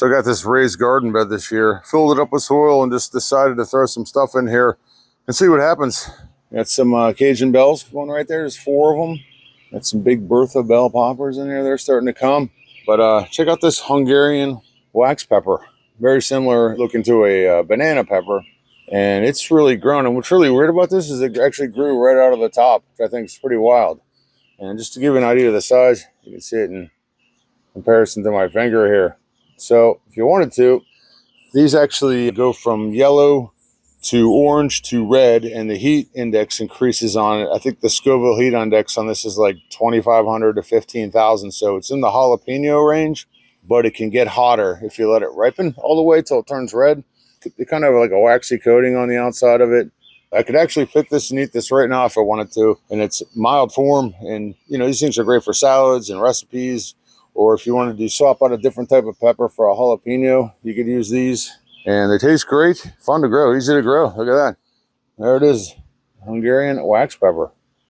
So I got this raised garden bed this year, filled it up with soil and just decided to throw some stuff in here and see what happens. Got some Cajun bells going right there. There's 4 of them. Got some big Bertha bell poppers in here. They're starting to come. But check out this Hungarian wax pepper. Very similar looking to a banana pepper. And it's really grown. And what's really weird about this is it actually grew right out of the top, which I think is pretty wild. And just to give you an idea of the size, you can see it in comparison to my finger here. So if you wanted to, these actually go from yellow to orange to red, and the heat index increases on it. I think the Scoville heat index on this is like 2,500 to 15,000. So it's in the jalapeno range, but it can get hotter if you let it ripen all the way till it turns red. It kind of like a waxy coating on the outside of it. I could actually pick this and eat this right now if I wanted to, and it's mild form. And you know, these things are great for salads and recipes. Or if you wanted to swap out a different type of pepper for a jalapeno, you could use these. And they taste great, fun to grow, easy to grow. Look at that. There it is, Hungarian wax pepper.